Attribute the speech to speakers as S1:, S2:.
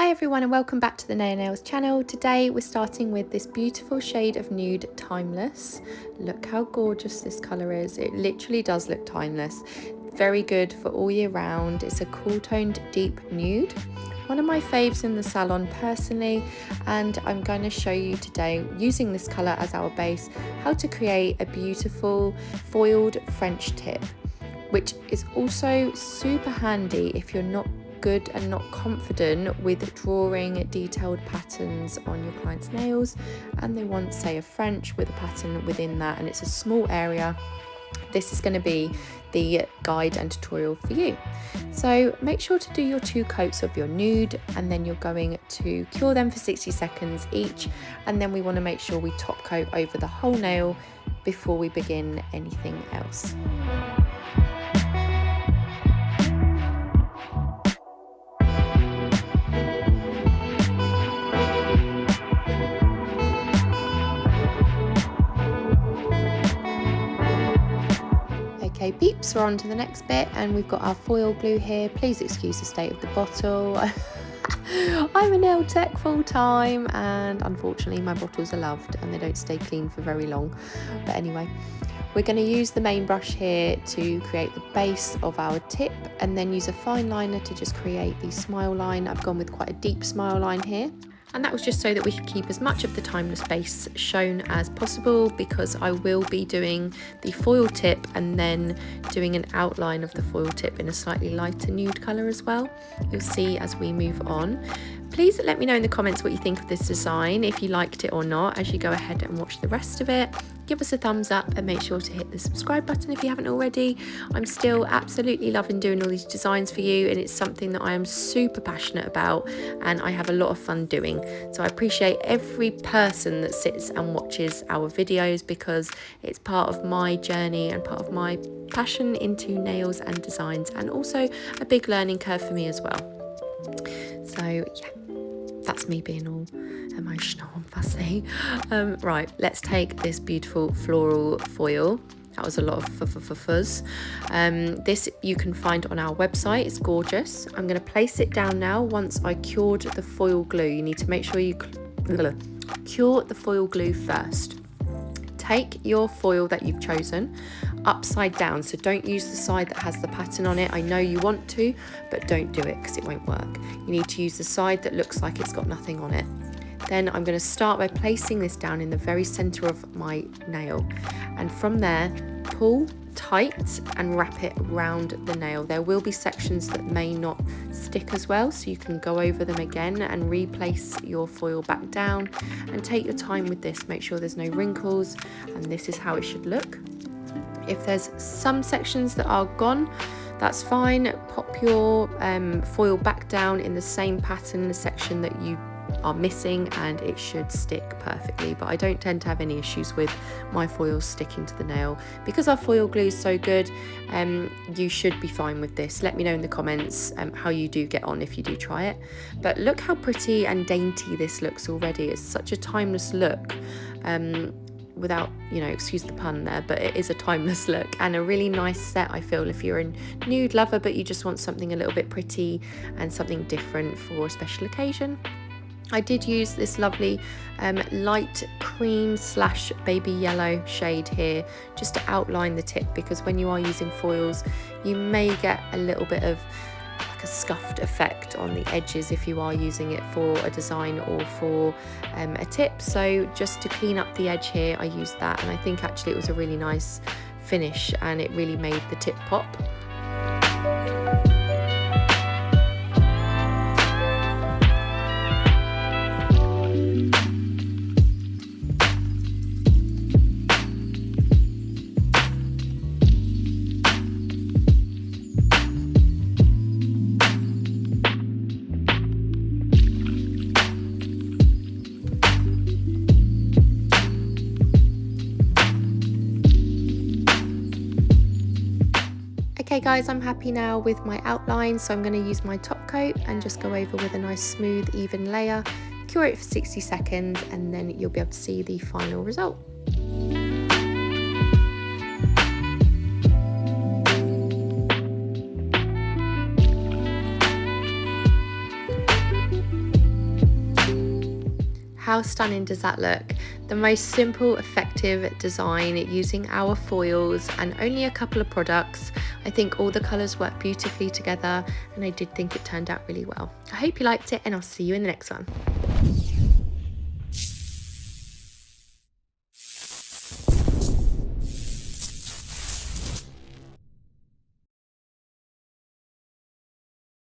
S1: Hi everyone and welcome back to the Naio Nails channel. Today we're starting with this beautiful shade of nude Timeless. Look how gorgeous this colour is. It literally does look timeless. Very good for all year round. It's a cool toned deep nude. One of my faves in the salon personally, and I'm going to show you today, using this colour as our base, how to create a beautiful foiled French tip, which is also super handy if you're not good and not confident with drawing detailed patterns on your client's nails and they want, say, a French with a pattern within that and it's a small area. This is going to be the guide and tutorial for you. So make sure to do your 2 coats of your nude, and then you're going to cure them for 60 seconds each, and then we want to make sure we top coat over the whole nail before we begin anything else. Okay peeps, we're on to the next bit and we've got our foil glue here. Please excuse the state of the bottle. I'm a nail tech full time and unfortunately my bottles are loved and they don't stay clean for very long. But anyway, we're going to use the main brush here to create the base of our tip and then use a fine liner to just create the smile line. I've gone with quite a deep smile line here. And that was just so that we could keep as much of the timeless base shown as possible, because I will be doing the foil tip and then doing an outline of the foil tip in a slightly lighter nude colour as well. You'll see as we move on. Please let me know in the comments what you think of this design, if you liked it or not, as you go ahead and watch the rest of it. Give us a thumbs up and make sure to hit the subscribe button if you haven't already. I'm still absolutely loving doing all these designs for you, and it's something that I am super passionate about and I have a lot of fun doing. So I appreciate every person that sits and watches our videos, because it's part of my journey and part of my passion into nails and designs, and also a big learning curve for me as well. So yeah, that's me being all emotional and fussy. Right, let's take this beautiful floral foil. That was a lot of fuzz. This you can find on our website. It's gorgeous. I'm going to place it down now. Once I cured the foil glue, you need to make sure you cure the foil glue first. Take your foil that you've chosen upside down, so don't use the side that has the pattern on it. I know you want to, but don't do it because it won't work. You need to use the side that looks like it's got nothing on it. Then I'm going to start by placing this down in the very center of my nail, and from there pull tight and wrap it around the nail. There will be sections that may not stick as well, so you can go over them again and replace your foil back down, and take your time with this. Make sure there's no wrinkles, and this is how it should look. If there's some sections that are gone, that's fine. Pop your foil back down in the same pattern, the section that you are missing, and it should stick perfectly. But I don't tend to have any issues with my foils sticking to the nail because our foil glue is so good. You should be fine with this. Let me know in the comments how you do get on if you do try it. But look how pretty and dainty this looks already. It's such a timeless look. Without, excuse the pun there, but it is a timeless look and a really nice set, I feel, if you're a nude lover but you just want something a little bit pretty and something different for a special occasion. I did use this lovely light cream / baby yellow shade here just to outline the tip, because when you are using foils you may get a little bit of like a scuffed effect on the edges if you are using it for a design or for a tip. So just to clean up the edge here, I used that, and I think actually it was a really nice finish and it really made the tip pop. Okay guys, I'm happy now with my outline, so I'm going to use my top coat and just go over with a nice smooth even layer, cure it for 60 seconds, and then you'll be able to see the final result. How stunning does that look? The most simple, effective design using our foils and only a couple of products. I think all the colours work beautifully together, and I did think it turned out really well. I hope you liked it, and I'll see you in the next one.